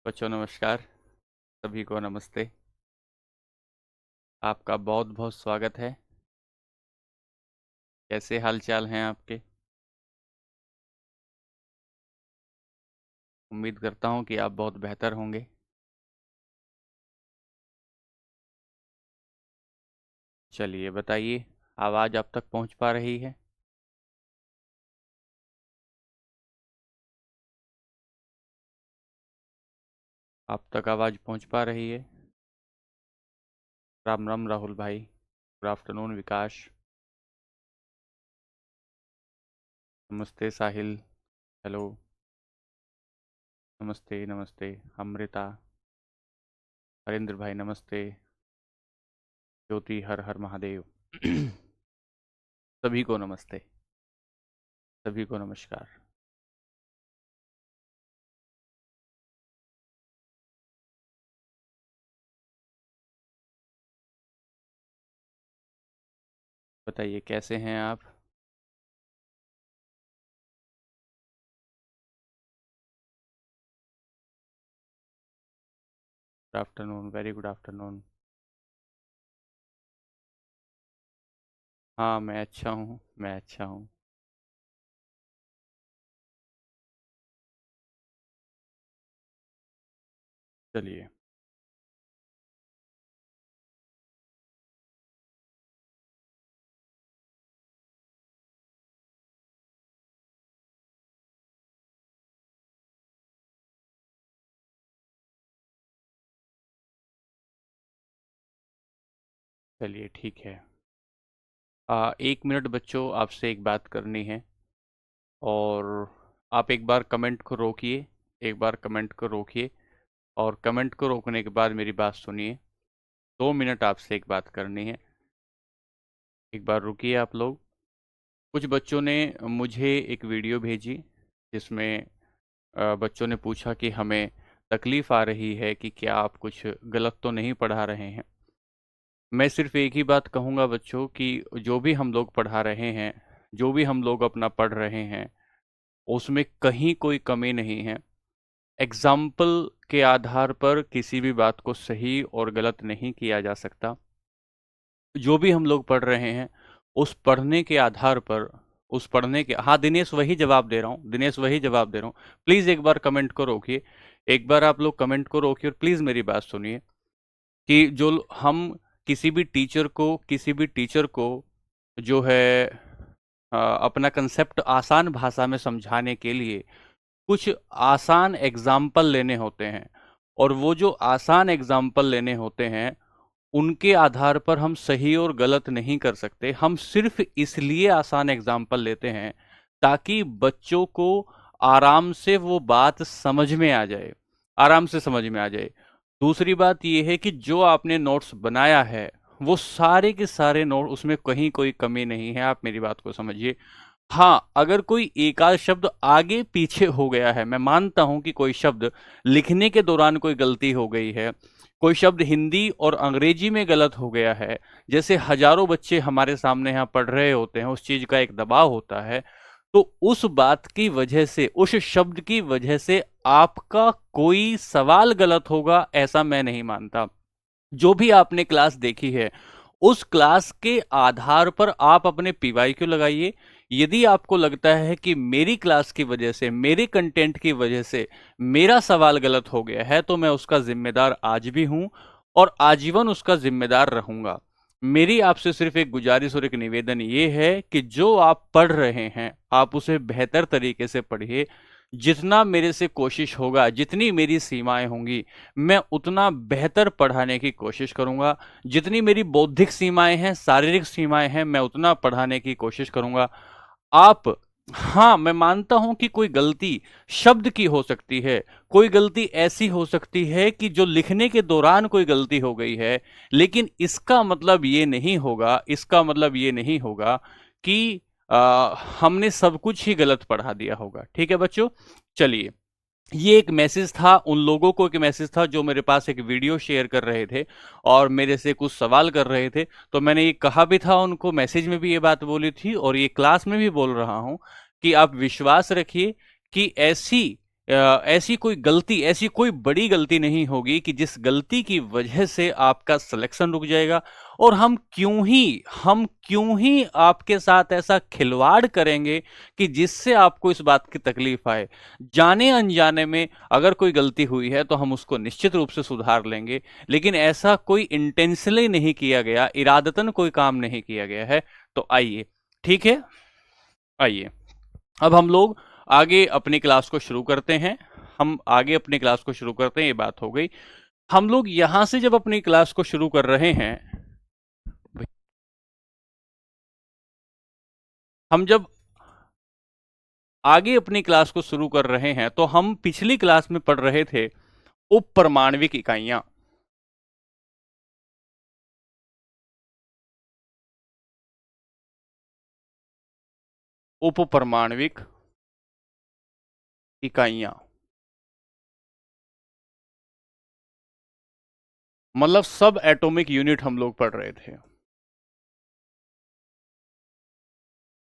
बच्चों नमस्कार। सभी को नमस्ते। आपका बहुत बहुत स्वागत है। कैसे हाल चाल हैं आपके? उम्मीद करता हूं कि आप बहुत बेहतर होंगे। चलिए बताइए, आवाज़ आप तक पहुंच पा रही है? आप तक आवाज़ पहुंच पा रही है? राम राम राहुल भाई। गुड आफ्टरनून विकास। नमस्ते साहिल। हेलो। नमस्ते नमस्ते। अमृता। हरेंद्र भाई नमस्ते। ज्योति हर हर महादेव। सभी को नमस्ते। सभी को नमस्कार। बताइए कैसे हैं आप? Good afternoon, very good afternoon. हाँ मैं अच्छा हूँ, मैं अच्छा हूँ। चलिए। चलिए ठीक है। 1 मिनट बच्चों, आपसे एक बात करनी है। और आप एक बार कमेंट को रोकिए। एक बार कमेंट को रोकिए। और कमेंट को रोकने के बाद मेरी बात सुनिए। 2 मिनट आपसे एक बात करनी है। एक बार रुकिए आप लोग। कुछ बच्चों ने मुझे एक वीडियो भेजी, जिसमें बच्चों ने पूछा कि हमें तकलीफ़ आ रही है कि क्या आप कुछ गलत तो नहीं पढ़ा रहे हैं। मैं सिर्फ एक ही बात कहूँगा बच्चों कि जो भी हम लोग पढ़ा रहे हैं, जो भी हम लोग अपना पढ़ रहे हैं, उसमें कहीं कोई कमी नहीं है। एग्जाम्पल के आधार पर किसी भी बात को सही और गलत नहीं किया जा सकता। जो भी हम लोग पढ़ रहे हैं, उस पढ़ने के आधार पर, उस पढ़ने के, हाँ दिनेश वही जवाब दे रहा हूँ, दिनेश वही जवाब दे रहा हूँ। प्लीज़ एक बार कमेंट को रोकिए। एक बार आप लोग कमेंट को रोकिए और प्लीज़ मेरी बात सुनिए कि जो हम किसी भी टीचर को जो है अपना कंसेप्ट आसान भाषा में समझाने के लिए कुछ आसान एग्जाम्पल लेने होते हैं। और वो जो आसान एग्जाम्पल लेने होते हैं, उनके आधार पर हम सही और गलत नहीं कर सकते। हम सिर्फ इसलिए आसान एग्जाम्पल लेते हैं ताकि बच्चों को आराम से वो बात समझ में आ जाए, आराम से समझ में आ जाए। दूसरी बात ये है कि जो आपने नोट्स बनाया है, वो सारे के सारे नोट, उसमें कहीं कोई कमी नहीं है। आप मेरी बात को समझिए। हाँ, अगर कोई एक आध शब्द आगे पीछे हो गया है, मैं मानता हूं कि कोई शब्द लिखने के दौरान कोई गलती हो गई है, कोई शब्द हिंदी और अंग्रेजी में गलत हो गया है, जैसे हजारों बच्चे हमारे सामने यहाँ पढ़ रहे होते हैं, उस चीज का एक दबाव होता है, तो उस बात की वजह से, उस शब्द की वजह से आपका कोई सवाल गलत होगा, ऐसा मैं नहीं मानता। जो भी आपने क्लास देखी है, उस क्लास के आधार पर आप अपने पीवाईक्यू लगाइए। यदि आपको लगता है कि मेरी क्लास की वजह से, मेरे कंटेंट की वजह से मेरा सवाल गलत हो गया है, तो मैं उसका जिम्मेदार आज भी हूं और आजीवन उसका जिम्मेदार रहूंगा। मेरी आपसे सिर्फ एक गुजारिश और एक निवेदन ये है कि जो आप पढ़ रहे हैं, आप उसे बेहतर तरीके से पढ़िए। जितना मेरे से कोशिश होगा, जितनी मेरी सीमाएं होंगी, मैं उतना बेहतर पढ़ाने की कोशिश करूंगा। जितनी मेरी बौद्धिक सीमाएं हैं, शारीरिक सीमाएं हैं, मैं उतना पढ़ाने की कोशिश करूंगा। आप, हाँ मैं मानता हूं कि कोई गलती शब्द की हो सकती है, कोई गलती ऐसी हो सकती है कि जो लिखने के दौरान कोई गलती हो गई है, लेकिन इसका मतलब ये नहीं होगा, इसका मतलब ये नहीं होगा कि हमने सब कुछ ही गलत पढ़ा दिया होगा। ठीक है बच्चों, चलिए। ये एक मैसेज था, उन लोगों को एक मैसेज था जो मेरे पास एक वीडियो शेयर कर रहे थे और मेरे से कुछ सवाल कर रहे थे। तो मैंने ये कहा भी था उनको, मैसेज में भी ये बात बोली थी और ये क्लास में भी बोल रहा हूं कि आप विश्वास रखिए कि ऐसी ऐसी कोई गलती, ऐसी कोई बड़ी गलती नहीं होगी कि जिस गलती की वजह से आपका सिलेक्शन रुक जाएगा। और हम क्यों ही आपके साथ ऐसा खिलवाड़ करेंगे कि जिससे आपको इस बात की तकलीफ आए। जाने अनजाने में अगर कोई गलती हुई है तो हम उसको निश्चित रूप से सुधार लेंगे, लेकिन ऐसा कोई इंटेंशनली नहीं किया गया, इरादतन कोई काम नहीं किया गया है। तो आइए, ठीक है, आइए अब हम लोग आगे अपनी क्लास को शुरू करते हैं। हम आगे अपनी क्लास को शुरू करते हैं, ये बात हो गई। हम लोग यहां से जब अपनी क्लास को शुरू कर रहे हैं, हम जब आगे अपनी क्लास को शुरू कर रहे हैं तो हम पिछली क्लास में पढ़ रहे थे उपपरमाण्विक इकाइयां। उपपरमाण्विक इकाइयां मतलब सब एटॉमिक यूनिट हम लोग पढ़ रहे थे।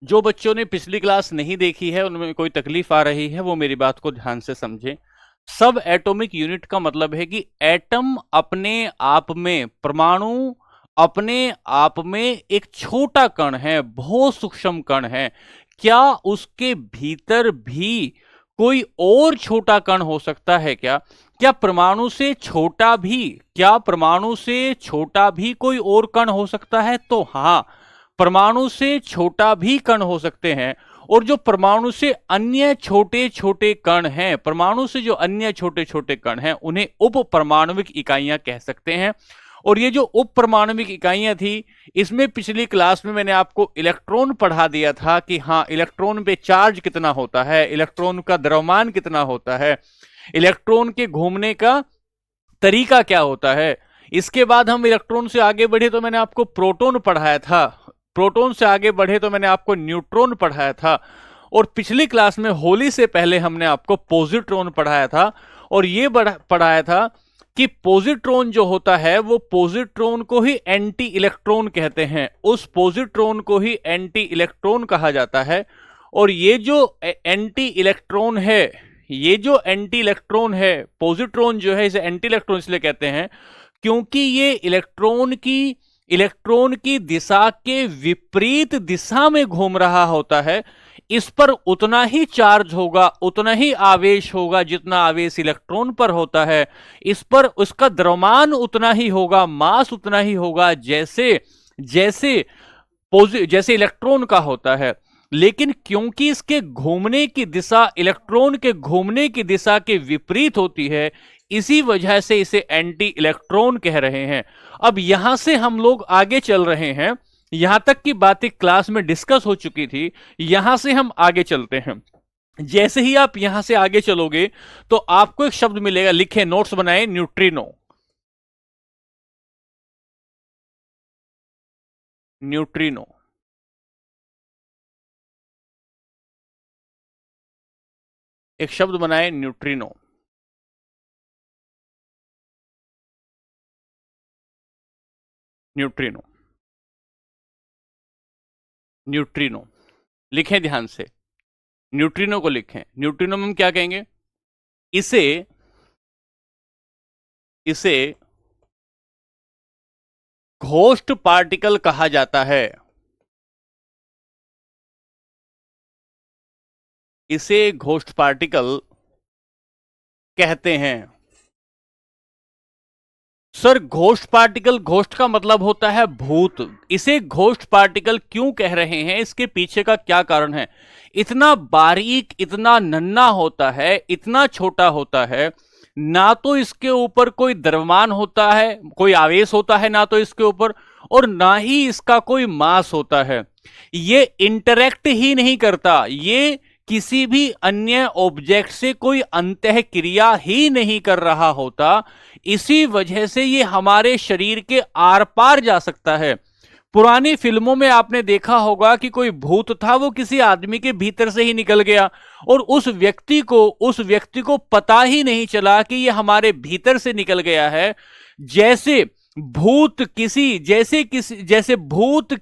जो बच्चों ने पिछली क्लास नहीं देखी है, उनमें कोई तकलीफ आ रही है, वो मेरी बात को ध्यान से समझें। सब एटॉमिक यूनिट का मतलब है कि एटम अपने आप में, परमाणु अपने आप में एक छोटा कण है, बहुत सूक्ष्म कण है। क्या उसके भीतर भी कोई और छोटा कण हो सकता है क्या? क्या परमाणु से छोटा भी, क्या परमाणु से छोटा भी कोई और कण हो सकता है? तो हां, परमाणु से छोटा भी कण हो सकते हैं। और जो परमाणु से अन्य छोटे छोटे कण हैं, परमाणु से जो अन्य छोटे छोटे कण हैं, उन्हें उप परमाणविक इकाइयां कह सकते हैं। और ये जो उप परमाणविक इकाइयां थी, इसमें पिछली क्लास में मैंने आपको इलेक्ट्रॉन पढ़ा दिया था कि हाँ, इलेक्ट्रॉन पे चार्ज कितना होता है, इलेक्ट्रॉन का द्रव्यमान कितना होता है, इलेक्ट्रॉन के घूमने का तरीका क्या होता है। इसके बाद हम इलेक्ट्रॉन से आगे बढ़े तो मैंने आपको प्रोटॉन पढ़ाया था, प्रोटॉन से आगे बढ़े तो मैंने आपको न्यूट्रॉन पढ़ाया था, और पिछली क्लास में होली से पहले हमने आपको पॉजिट्रॉन पढ़ाया था। और ये पढ़ाया था कि पॉजिट्रॉन जो होता है, वो पॉजिट्रॉन को ही एंटी इलेक्ट्रॉन कहते हैं, उस पॉजिट्रॉन को ही एंटी इलेक्ट्रॉन कहा जाता है। और ये जो एंटी इलेक्ट्रॉन है, ये जो एंटी इलेक्ट्रॉन है, पॉजिट्रॉन जो है, इसे एंटी इलेक्ट्रॉन इसलिए कहते हैं क्योंकि ये इलेक्ट्रॉन की दिशा के विपरीत दिशा में घूम रहा होता है। इस पर उतना ही चार्ज होगा, उतना ही आवेश होगा जितना आवेश इलेक्ट्रॉन पर होता है। इस पर उसका द्रव्यमान उतना ही होगा, मास उतना ही होगा जैसे जैसे जैसे इलेक्ट्रॉन का होता है। लेकिन क्योंकि इसके घूमने की दिशा इलेक्ट्रॉन के घूमने की दिशा के विपरीत होती है, इसी वजह से इसे एंटी इलेक्ट्रॉन कह रहे हैं। अब यहां से हम लोग आगे चल रहे हैं, यहां तक की बातें क्लास में डिस्कस हो चुकी थी, यहां से हम आगे चलते हैं। जैसे ही आप यहां से आगे चलोगे तो आपको एक शब्द मिलेगा, लिखे, नोट्स बनाए, न्यूट्रिनो। न्यूट्रिनो, एक शब्द बनाए, न्यूट्रिनो। न्यूट्रिनो, न्यूट्रिनो लिखें ध्यान से, न्यूट्रिनो को लिखें। न्यूट्रिनो में हम क्या कहेंगे? इसे इसे घोस्ट पार्टिकल कहा जाता है। इसे घोस्ट पार्टिकल कहते हैं। सर, घोस्ट पार्टिकल, घोस्ट का मतलब होता है भूत। इसे घोस्ट पार्टिकल क्यों कह रहे हैं, इसके पीछे का क्या कारण है? इतना बारीक, इतना नन्हा होता है, इतना छोटा होता है, ना तो इसके ऊपर कोई द्रव्यमान होता है, कोई आवेश होता है ना तो इसके ऊपर, और ना ही इसका कोई मास होता है। ये इंटरेक्ट ही नहीं करता, ये किसी भी अन्य ऑब्जेक्ट से कोई अंतः क्रिया ही नहीं कर रहा होता। इसी वजह से ये हमारे शरीर के आर पार जा सकता है। पुरानी फिल्मों में आपने देखा होगा कि कोई भूत था, वो किसी आदमी के भीतर से ही निकल गया और उस व्यक्ति को पता ही नहीं चला कि ये हमारे भीतर से निकल गया है। जैसे भूत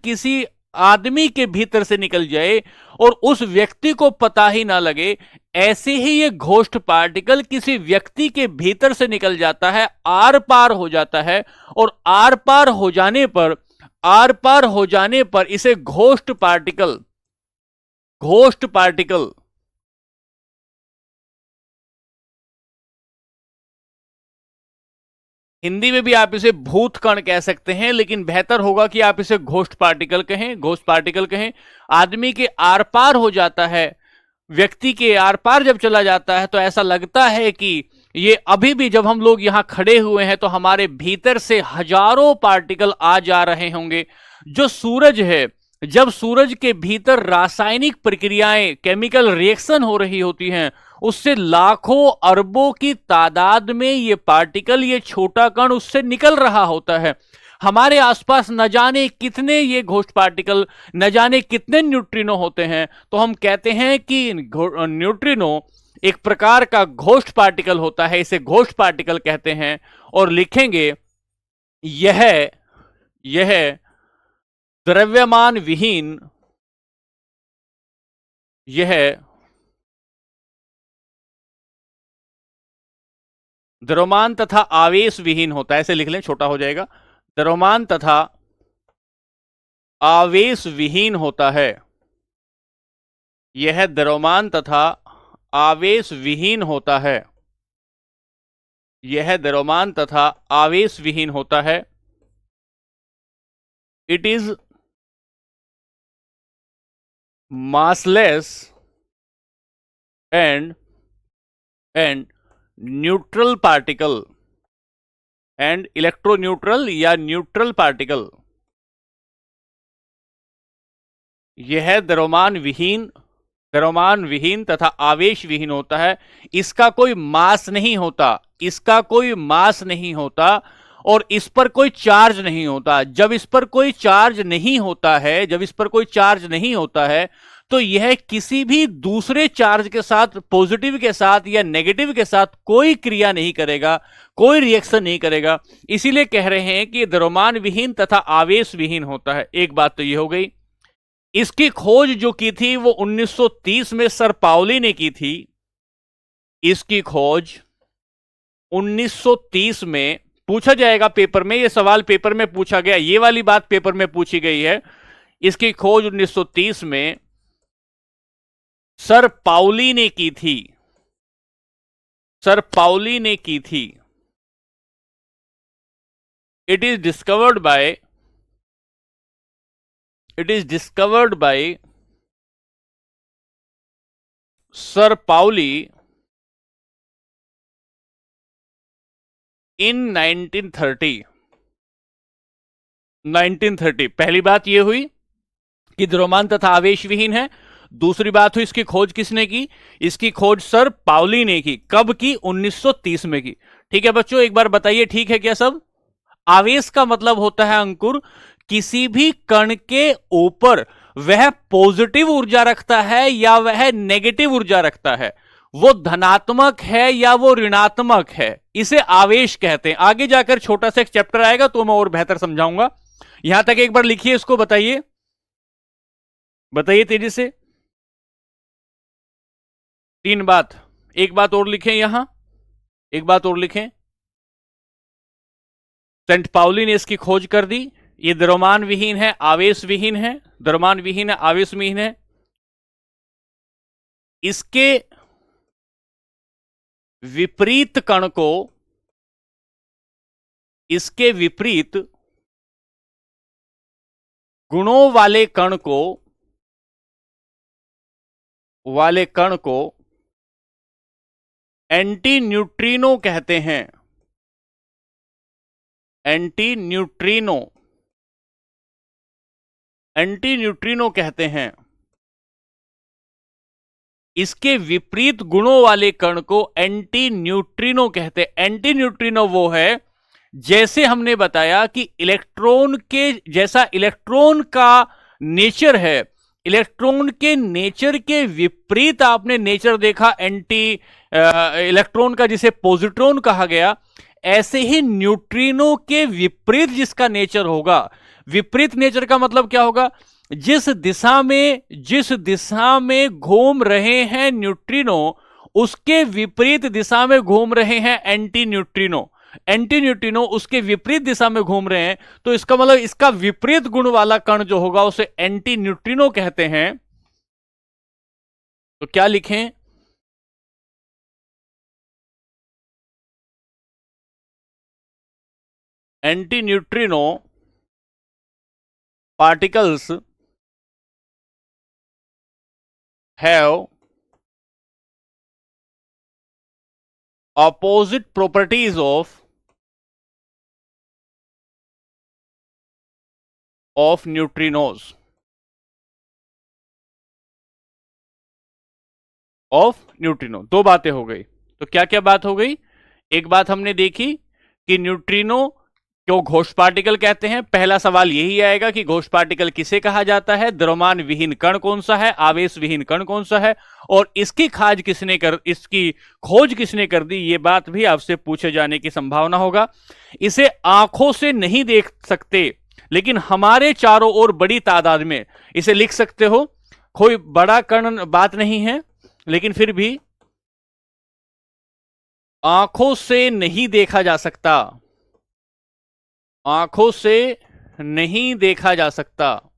किसी आदमी के भीतर से निकल जाए और उस व्यक्ति को पता ही ना लगे, ऐसे ही ये घोस्ट पार्टिकल किसी व्यक्ति के भीतर से निकल जाता है, आर पार हो जाता है, और आर पार हो जाने पर इसे घोस्ट पार्टिकल हिंदी में भी आप इसे भूत कण कह सकते हैं, लेकिन बेहतर होगा कि आप इसे घोस्ट पार्टिकल कहें। आदमी के आर पार हो जाता है, व्यक्ति के आर पार जब चला जाता है तो ऐसा लगता है कि ये अभी भी जब हम लोग यहां खड़े हुए हैं तो हमारे भीतर से हजारों पार्टिकल आ जा रहे होंगे। जो सूरज है, जब सूरज के भीतर रासायनिक प्रक्रियाएं, केमिकल रिएक्शन हो रही होती हैं, उससे लाखों अरबों की तादाद में ये पार्टिकल, ये छोटा कण उससे निकल रहा होता है। हमारे आसपास न जाने कितने ये घोस्ट पार्टिकल, न जाने कितने न्यूट्रिनो होते हैं। तो हम कहते हैं कि न्यूट्रिनो एक प्रकार का घोस्ट पार्टिकल होता है, इसे घोस्ट पार्टिकल कहते हैं। और लिखेंगे यह द्रव्यमान विहीन, यह द्रव्यमान तथा आवेश विहीन होता है। ऐसे लिख लें, छोटा हो जाएगा। द्रव्यमान तथा आवेश विहीन होता है। यह द्रव्यमान तथा आवेश विहीन होता है। यह द्रव्यमान तथा आवेश विहीन होता है। It is massless and neutral particle and electroneutral या न्यूट्रल पार्टिकल। यह द्रव्यमान विहीन तथा आवेश विहीन होता है। इसका कोई मास नहीं होता, और इस पर कोई चार्ज नहीं होता। जब इस पर कोई चार्ज नहीं होता है तो यह किसी भी दूसरे चार्ज के साथ, पॉजिटिव के साथ या नेगेटिव के साथ कोई क्रिया नहीं करेगा, कोई रिएक्शन नहीं करेगा। इसीलिए कह रहे हैं कि द्रव्यमान विहीन तथा आवेश विहीन होता है। एक बात तो यह हो गई। इसकी खोज जो की थी वो 1930 में सर पाउली ने की थी। इसकी खोज 1930 में, पूछा जाएगा पेपर में, यह सवाल पेपर में पूछा गया, ये वाली बात पेपर में पूछी गई है। इसकी खोज 1930 में सर पाउली ने की थी। It is discovered by sir Pauli in 1930। पहली बात यह हुई कि द्रव्यमान तथा आवेश विहीन है। दूसरी बात हुई, इसकी खोज किसने की? इसकी खोज सर पाउली ने की। कब की? 1930 में की। ठीक है बच्चों, एक बार बताइए, ठीक है क्या सब? आवेश का मतलब होता है अंकुर, किसी भी कण के ऊपर वह पॉजिटिव ऊर्जा रखता है या वह नेगेटिव ऊर्जा रखता है, वो धनात्मक है या वो ऋणात्मक है, इसे आवेश कहते हैं। आगे जाकर छोटा सा एक चैप्टर आएगा तो मैं और बेहतर समझाऊंगा। यहां तक एक बार लिखिए, इसको बताइए तेजी से। 3 बात, एक बात और लिखें, यहां एक बात और लिखें। सेंट पाउली ने इसकी खोज कर दी। ये द्रव्यमान विहीन है, आवेश विहीन है, द्रव्यमान विहीन है, आवेश विहीन है। इसके विपरीत कण को, इसके विपरीत गुणों वाले कण को एंटी न्यूट्रिनो कहते हैं। एंटी न्यूट्रिनो कहते हैं। इसके विपरीत गुणों वाले कण को एंटी न्यूट्रिनो कहते हैं। एंटी न्यूट्रिनो वो है, जैसे हमने बताया कि इलेक्ट्रॉन के जैसा इलेक्ट्रॉन का नेचर है, इलेक्ट्रॉन के नेचर के विपरीत आपने नेचर देखा एंटी इलेक्ट्रॉन का, जिसे पॉजिट्रॉन कहा गया। ऐसे ही न्यूट्रिनो के विपरीत जिसका नेचर होगा, विपरीत नेचर का मतलब क्या होगा? जिस दिशा में घूम रहे हैं न्यूट्रिनो, उसके विपरीत दिशा में घूम रहे हैं एंटी न्यूट्रिनो। एंटी न्यूट्रिनो उसके विपरीत दिशा में घूम रहे हैं, तो इसका मतलब इसका विपरीत गुण वाला कण जो होगा उसे एंटी न्यूट्रिनो कहते हैं। तो क्या लिखें? Anti neutrino particles have opposite properties of neutrinos of neutrino. दो बातें हो गई। तो क्या क्या बात हो गई? एक बात हमने देखी कि न्यूट्रिनो को घोष पार्टिकल कहते हैं। पहला सवाल यही आएगा कि घोष पार्टिकल किसे कहा जाता है, द्रव्यमान विहीन कण कौन सा है, आवेश विहीन कण कौन सा है, और इसकी खोज किसने कर दी, ये बात भी आपसे पूछे जाने की संभावना होगा। इसे आंखों से नहीं देख सकते, लेकिन हमारे चारों ओर बड़ी तादाद में इसे लिख सकते हो। कोई बड़ा कण बात नहीं है, लेकिन फिर भी आंखों से नहीं देखा जा सकता, आंखों से नहीं देखा जा सकता,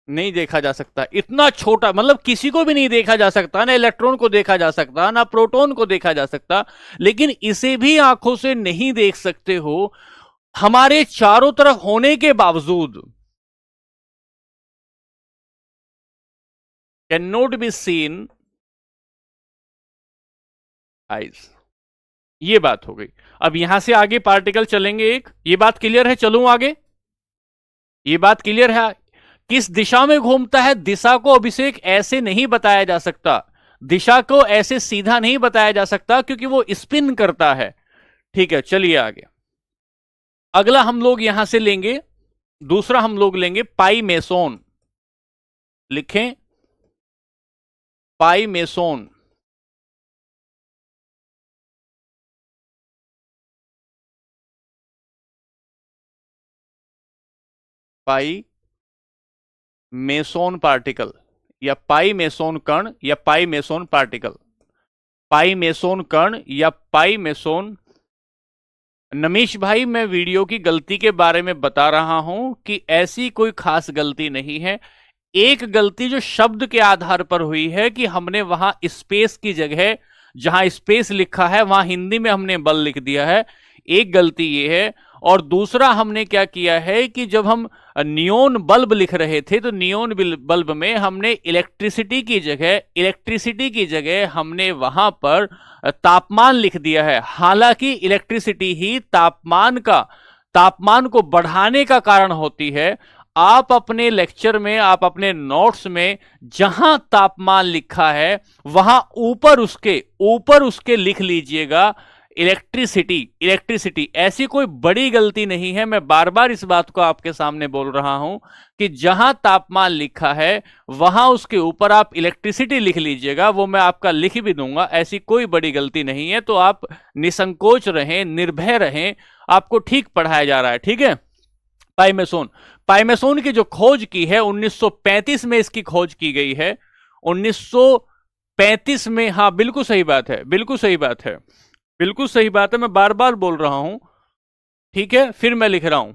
नहीं देखा जा सकता। इतना छोटा, मतलब किसी को भी नहीं देखा जा सकता, ना इलेक्ट्रॉन को देखा जा सकता, ना प्रोटॉन को देखा जा सकता, लेकिन इसे भी आंखों से नहीं देख सकते हो। हमारे चारों तरफ होने के बावजूद, can not be seen eyes. ये बात हो गई। अब यहां से आगे पार्टिकल चलेंगे एक। ये बात क्लियर है? चलूं आगे? ये बात क्लियर है? किस दिशा में घूमता है, दिशा को अभिषेक ऐसे नहीं बताया जा सकता, दिशा को ऐसे सीधा नहीं बताया जा सकता, क्योंकि वो स्पिन करता है। ठीक है, चलिए आगे। अगला हम लोग यहां से लेंगे, दूसरा हम लोग लेंगे पाई मेसोन। लिखें पाई मेसोन। पाई मेसोन पार्टिकल, या पाई मेसोन कण, या पाई मेसोन पार्टिकल। पाई मेसोन कण या पाई मेसोन। नमीश भाई, मैं वीडियो की गलती के बारे में बता रहा हूं कि ऐसी कोई खास गलती नहीं है। एक गलती जो शब्द के आधार पर हुई है कि हमने वहां स्पेस की जगह, जहां स्पेस लिखा है वहां हिंदी में हमने बल लिख दिया है। एक गलती ये है। और दूसरा हमने क्या किया है कि जब हम नियोन बल्ब लिख रहे थे, तो नियोन बल्ब में हमने इलेक्ट्रिसिटी की जगह हमने वहां पर तापमान लिख दिया है। हालांकि इलेक्ट्रिसिटी ही तापमान को बढ़ाने का कारण होती है। आप अपने लेक्चर में, आप अपने नोट्स में जहां तापमान लिखा है वहां ऊपर उसके लिख लीजिएगा इलेक्ट्रिसिटी। ऐसी कोई बड़ी गलती नहीं है। मैं बार बार इस बात को आपके सामने बोल रहा हूं कि जहां तापमान लिखा है वहां उसके ऊपर आप इलेक्ट्रिसिटी लिख लीजिएगा। वो मैं आपका लिख भी दूंगा, ऐसी कोई बड़ी गलती नहीं है। तो आप निसंकोच रहें, निर्भय रहें, आपको ठीक पढ़ाया जा रहा है। ठीक है। पाइमेसोन की जो खोज की है 1935 में, इसकी खोज की गई है 1935 में। हाँ, बिल्कुल सही बात है, बिल्कुल सही बात है, बिल्कुल सही बात है। मैं बार बार बोल रहा हूं। ठीक है, फिर मैं लिख रहा हूं।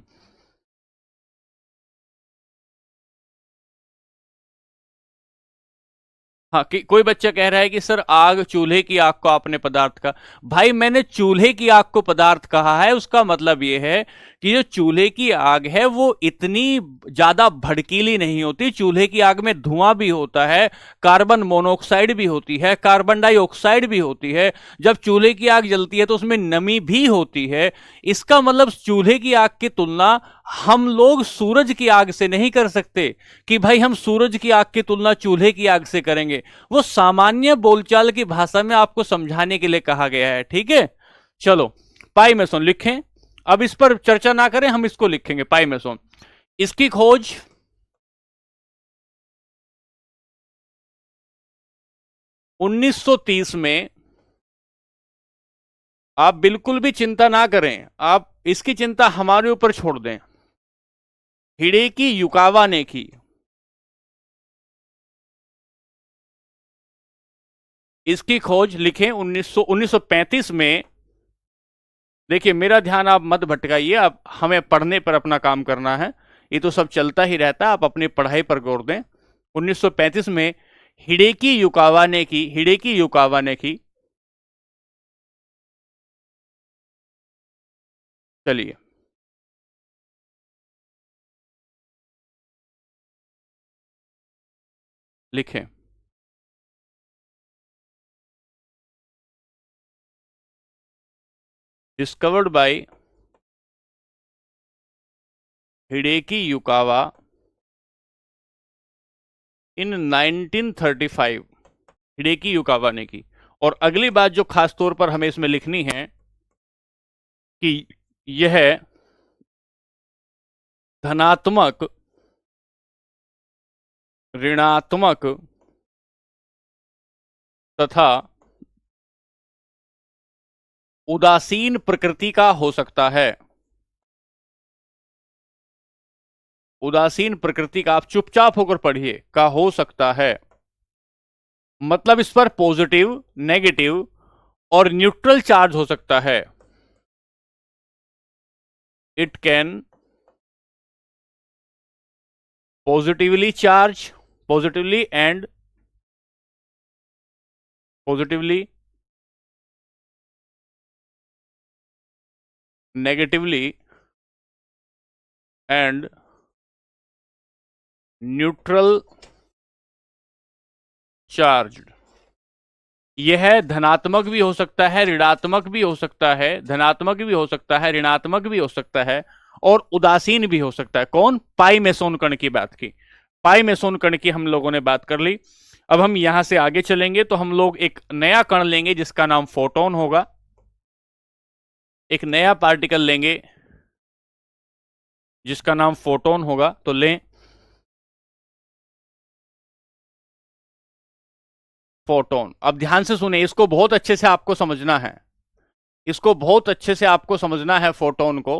हाँ, कि कोई बच्चा कह रहा है कि सर आग, चूल्हे की आग को आपने पदार्थ कहा। भाई, मैंने चूल्हे की आग को पदार्थ कहा है, उसका मतलब यह है कि जो चूल्हे की आग है वो इतनी ज्यादा भड़कीली नहीं होती। चूल्हे की आग में धुआं भी होता है, कार्बन मोनोऑक्साइड भी होती है, कार्बन डाइऑक्साइड भी होती है। जब चूल्हे की आग जलती है तो उसमें नमी भी होती है। इसका मतलब चूल्हे की आग की तुलना हम लोग सूरज की आग से नहीं कर सकते कि भाई हम सूरज की आग की तुलना चूल्हे की आग से करेंगे। वो सामान्य बोलचाल की भाषा में आपको समझाने के लिए कहा गया है। ठीक है, चलो पाई मेसोन लिखें। अब इस पर चर्चा ना करें, हम इसको लिखेंगे पाई मेसोन। इसकी खोज 1930 में। आप बिल्कुल भी चिंता ना करें, आप इसकी चिंता हमारे ऊपर छोड़ दें। हिडेकी युकावा ने की। इसकी खोज लिखें 1935 में। देखिए मेरा ध्यान आप मत भटकाइए, आप हमें पढ़ने पर अपना काम करना है, ये तो सब चलता ही रहता है, आप अपनी पढ़ाई पर गौर दें। 1935 में हिडेकी युकावा ने की, हिडेकी युकावा ने की। चलिए लिखें। Discovered by Hideki Yukawa in 1935, Hideki Yukawa ने की। और अगली बात जो खास तौर पर हमें इसमें लिखनी है कि यह धनात्मक, ऋणात्मक तथा उदासीन प्रकृति का हो सकता है। उदासीन प्रकृति का, आप चुपचाप होकर पढ़िए, का हो सकता है। मतलब इस पर पॉजिटिव, नेगेटिव और न्यूट्रल चार्ज हो सकता है। It can positively charge, positively and positively, negatively and neutral charge. यह धनात्मक भी हो सकता है, ऋणात्मक भी हो सकता है, धनात्मक भी हो सकता है, ऋणात्मक भी हो सकता है और उदासीन भी हो सकता है। कौन? पाई मेसोन कण की बात की, पाई मेसोन कण की हम लोगों ने बात कर ली। अब हम यहां से आगे चलेंगे तो हम लोग एक नया कण लेंगे जिसका नाम फोटोन होगा। एक नया पार्टिकल लेंगे जिसका नाम फोटोन होगा। तो लें फोटोन। अब ध्यान से सुने, इसको बहुत अच्छे से आपको समझना है, इसको बहुत अच्छे से आपको समझना है फोटोन को।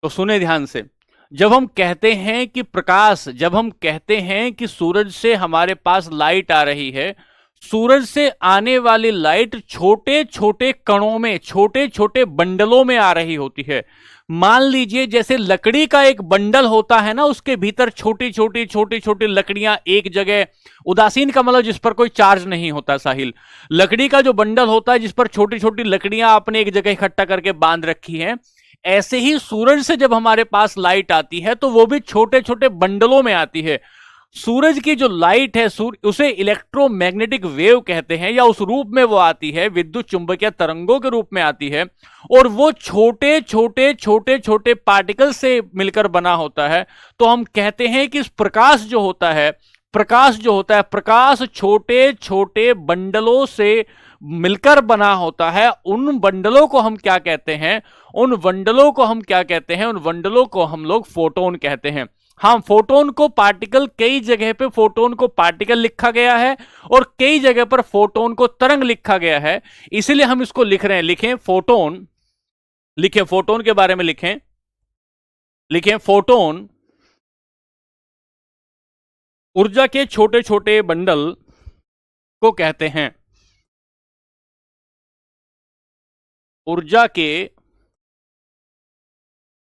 तो सुने ध्यान से। जब हम कहते हैं कि प्रकाश, जब हम कहते हैं कि सूरज से हमारे पास लाइट आ रही है, सूरज से आने वाली लाइट छोटे छोटे कणों में, छोटे छोटे बंडलों में आ रही होती है। मान लीजिए जैसे लकड़ी का एक बंडल होता है ना, उसके भीतर छोटी छोटी छोटी छोटी लकड़ियां एक जगह, उदासीन का मतलब जिस पर कोई चार्ज नहीं होता साहिल, लकड़ी का जो बंडल होता है जिस पर छोटी छोटी लकड़ियां आपने एक जगह इकट्ठा करके बांध रखी हैं, ऐसे ही सूरज से जब हमारे पास लाइट आती है तो वो भी छोटे छोटे बंडलों में आती है। सूरज की जो लाइट है, उसे इलेक्ट्रोमैग्नेटिक वेव कहते हैं, या उस रूप में वो आती है, विद्युत चुंबकीय तरंगों के रूप में आती है, और वो छोटे छोटे छोटे छोटे पार्टिकल से मिलकर बना होता है। तो हम कहते हैं कि इस प्रकाश जो होता है, प्रकाश जो होता है, प्रकाश छोटे छोटे बंडलों से मिलकर बना होता है। उन बंडलों को हम क्या कहते हैं? उन बंडलों को हम क्या कहते हैं? उन बंडलों को हम लोग फोटोन कहते हैं। हाँ, फोटोन को पार्टिकल, कई जगह पे फोटोन को पार्टिकल लिखा गया है और कई जगह पर फोटोन को तरंग लिखा गया है, इसलिए हम इसको लिख रहे हैं। लिखें फोटोन, लिखें फोटोन के बारे में लिखें, लिखें फोटोन ऊर्जा के छोटे छोटे बंडल को कहते हैं। ऊर्जा के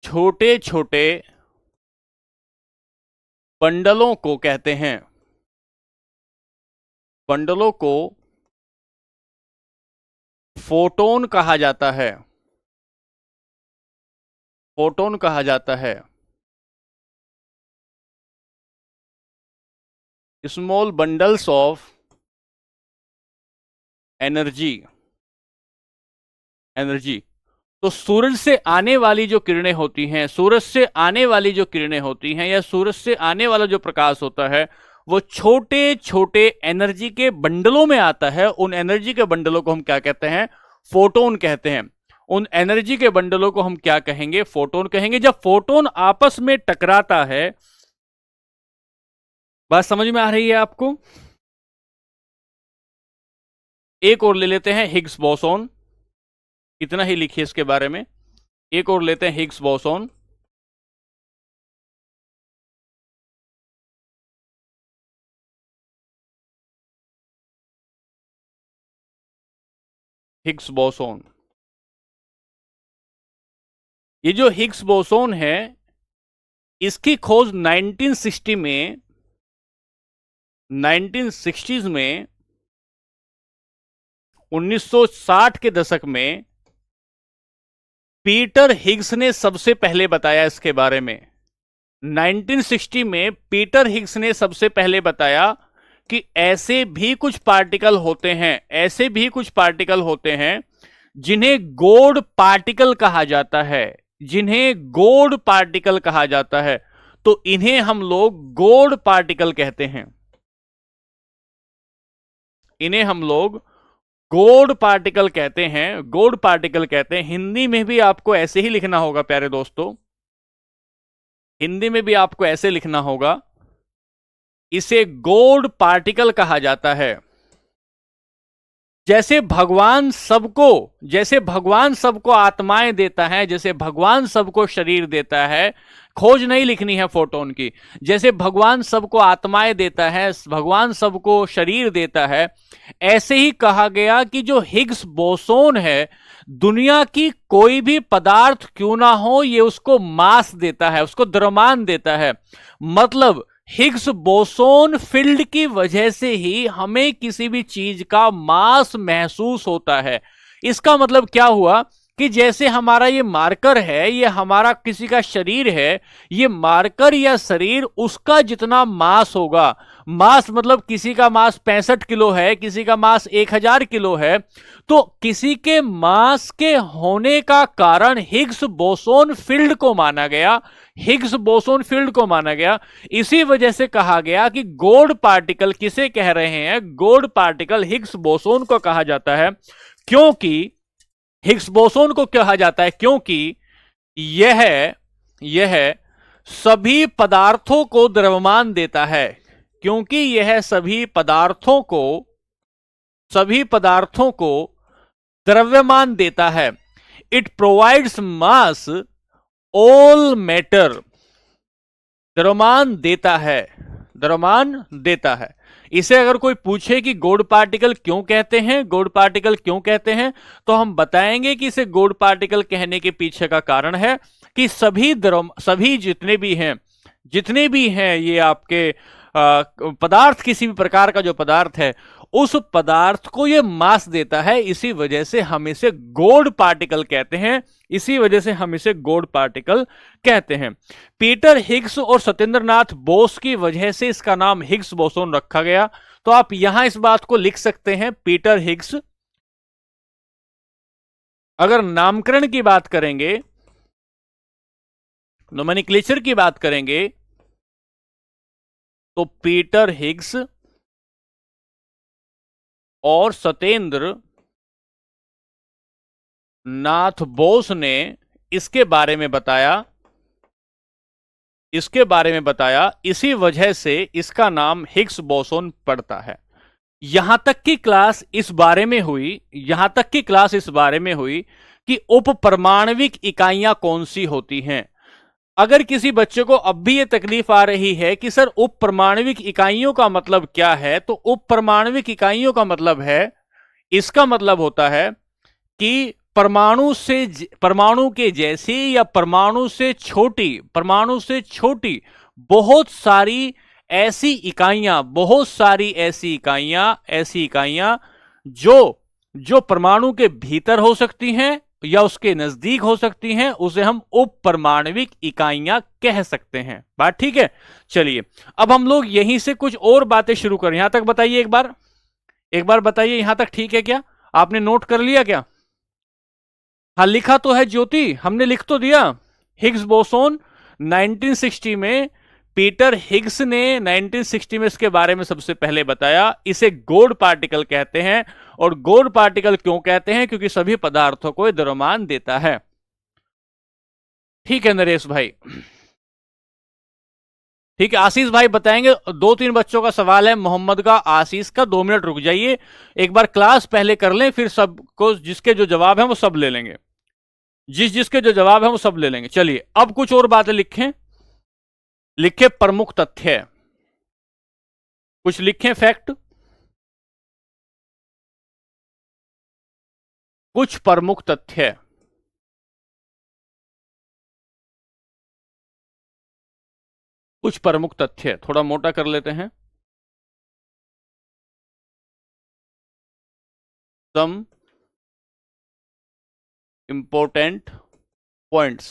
छोटे छोटे बंडलों को कहते हैं, बंडलों को फोटोन कहा जाता है, फोटोन कहा जाता है। Small bundles of energy, energy. तो सूरज से आने वाली जो किरणें होती हैं, सूरज से आने वाली जो किरणें होती हैं, या सूरज से आने वाला जो प्रकाश होता है, वो छोटे छोटे एनर्जी के बंडलों में आता है। उन एनर्जी के बंडलों को हम क्या कहते हैं? फोटोन कहते हैं। उन एनर्जी के बंडलों को हम क्या कहेंगे? फोटोन कहेंगे। जब फोटोन आपस में टकराता है, बात समझ में आ रही है आपको? एक और ले लेते हैं हिग्स बोसोन, इतना ही लिखिए इसके बारे में। एक और लेते हैं हिग्स बोसोन। Higgs boson. ये जो हिग्स बोसोन है, इसकी खोज 1960 में 1960s में 1960 के दशक में पीटर हिग्स ने सबसे पहले बताया इसके बारे में। 1960 में पीटर हिग्स ने सबसे पहले बताया कि ऐसे भी कुछ पार्टिकल होते हैं, ऐसे भी कुछ पार्टिकल होते हैं जिन्हें गोड पार्टिकल कहा जाता है, जिन्हें गोड पार्टिकल कहा जाता है। तो इन्हें हम लोग गोड पार्टिकल कहते हैं, इन्हें हम लोग गोड पार्टिकल कहते हैं, गोड पार्टिकल कहते हैं। हिंदी में भी आपको ऐसे ही लिखना होगा प्यारे दोस्तों, हिंदी में भी आपको ऐसे लिखना होगा, इसे गोड पार्टिकल कहा जाता है। जैसे भगवान सबको आत्माएं देता है, जैसे भगवान सबको शरीर देता है, खोज नहीं लिखनी है फोटोन की, जैसे भगवान सबको आत्माएं देता है, भगवान सबको शरीर देता है, ऐसे ही कहा गया कि जो हिग्स बोसोन है, दुनिया की कोई भी पदार्थ क्यों ना हो, ये उसको मास देता है, उसको द्रव्यमान देता है। मतलब हिग्स बोसोन फील्ड की वजह से ही हमें किसी भी चीज का मास महसूस होता है। इसका मतलब क्या हुआ कि जैसे हमारा ये मार्कर है, ये हमारा किसी का शरीर है, ये मार्कर या शरीर उसका जितना मास होगा, मास मतलब किसी का मास 65 किलो है, किसी का मास 1000 किलो है, तो किसी के मास के होने का कारण हिग्स बोसोन फील्ड को माना गया, हिग्स बोसोन फील्ड को माना गया। इसी वजह से कहा गया कि गोड पार्टिकल किसे कह रहे हैं, गोड पार्टिकल हिग्स बोसोन को कहा जाता है। क्योंकि हिग्स बोसोन को कहा जाता है क्योंकि यह सभी पदार्थों को द्रव्यमान देता है, क्योंकि यह सभी पदार्थों को द्रव्यमान देता है। It provides mass all matter, द्रव्यमान देता है। इसे अगर कोई पूछे कि गॉड पार्टिकल क्यों कहते हैं, तो हम बताएंगे कि इसे गॉड पार्टिकल कहने के पीछे का कारण है कि सभी जितने भी हैं ये आपके पदार्थ, किसी भी प्रकार का जो पदार्थ है, उस पदार्थ को ये मास देता है। इसी वजह से हम इसे गॉड पार्टिकल कहते हैं, पीटर हिग्स और सत्येंद्रनाथ बोस की वजह से इसका नाम हिग्स बोसोन रखा गया। तो आप यहां इस बात को लिख सकते हैं, पीटर हिग्स। अगर नामकरण की बात करेंगे, नोमेनक्लेचर की बात करेंगे, तो पीटर हिग्स और सत्येंद्र नाथ बोस ने इसके बारे में बताया, इसी वजह से इसका नाम हिग्स बोसोन पड़ता है। यहां तक की क्लास इस बारे में हुई कि उप परमाणविक इकाइयां कौन सी होती हैं। अगर किसी बच्चे को अब भी यह तकलीफ आ रही है कि सर उप परमाणविक इकाइयों का मतलब क्या है, तो उप परमाणविक इकाइयों का मतलब है, इसका मतलब होता है कि परमाणु के जैसी या परमाणु से छोटी बहुत सारी ऐसी इकाइयां जो परमाणु के भीतर हो सकती हैं या उसके नजदीक हो सकती हैं, उसे हम उप परमाणविक इकाइयां कह सकते हैं। बात ठीक है। चलिए अब हम लोग यहीं से कुछ और बातें शुरू करें। यहां तक बताइए, एक बार बताइए, यहां तक ठीक है क्या? आपने नोट कर लिया क्या? हाँ, लिखा तो है ज्योति, हमने लिख तो दिया। हिग्स बोसोन 1960 में, पीटर हिग्स ने 1960 में इसके बारे में सबसे पहले बताया। इसे गॉड पार्टिकल कहते हैं। और गॉड पार्टिकल क्यों कहते हैं? क्योंकि सभी पदार्थों को द्रव्यमान देता है। ठीक है नरेश भाई, ठीक है। आशीष भाई बताएंगे। 2-3 बच्चों का सवाल है, मोहम्मद का, आशीष का। 2 मिनट रुक जाइए, एक बार क्लास पहले कर लें, फिर सबको जिसके जो जवाब है वो सब ले लेंगे, जिसके जो जवाब है वो सब ले लेंगे। चलिए अब कुछ और बातें लिखे प्रमुख तथ्य, कुछ लिखें फैक्ट। कुछ प्रमुख तथ्य। कुछ प्रमुख तथ्य थोड़ा मोटा कर लेते हैं। Some important points.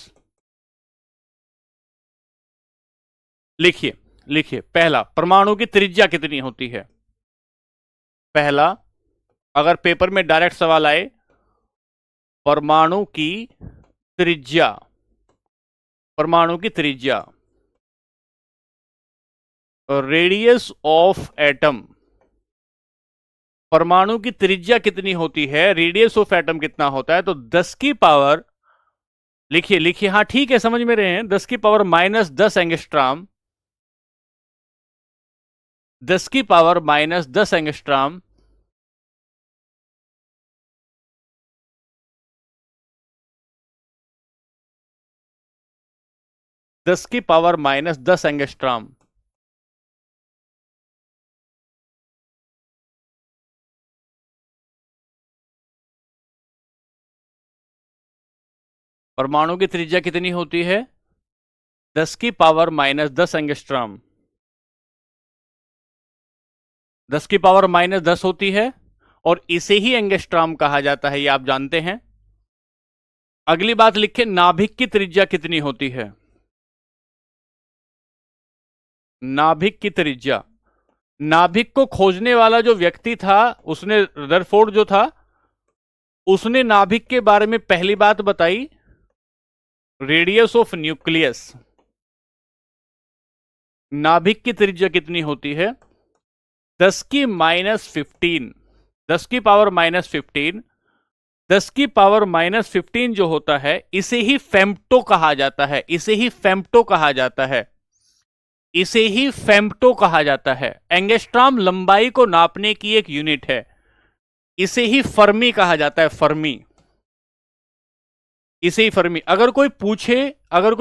लिखिए लिखिए। पहला, परमाणु की त्रिज्या कितनी होती है? पहला, अगर पेपर में डायरेक्ट सवाल आए, परमाणु की त्रिज्या, परमाणु की त्रिज्या, रेडियस ऑफ एटम, परमाणु की त्रिज्या कितनी होती है, रेडियस ऑफ एटम कितना होता है, तो 10 की पावर, लिखिए लिखिए, हाँ ठीक है, समझ में रहे हैं, 10 की पावर -10 एंगस्ट्रॉम, 10 की पावर -10 एंगस्ट्रॉम, दस की पावर -10 एंगस्ट्रॉम। परमाणु की त्रिज्या कितनी होती है? 10 की पावर -10 एंगस्ट्रॉम। 10 की पावर -10 होती है और इसे ही एंगस्ट्रॉम कहा जाता है, ये आप जानते हैं। अगली बात लिखे, नाभिक की त्रिज्या कितनी होती है? नाभिक की त्रिज्या, नाभिक को खोजने वाला जो व्यक्ति था, उसने, रदरफोर्ड जो था, उसने नाभिक के बारे में पहली बात बताई, रेडियस ऑफ न्यूक्लियस। नाभिक की त्रिज्या कितनी होती है? 10 की -15, 10 की पावर -15, 10 की पावर -15 जो होता है, इसे ही फेम्टो कहा जाता है, इसे ही फेम्टो कहा जाता है, इसे ही फेम्टो कहा जाता है। एंगस्ट्रॉम लंबाई को नापने की एक यूनिट है, इसे ही फर्मी कहा जाता है, फर्मी, इसे ही फर्मी। अगर कोई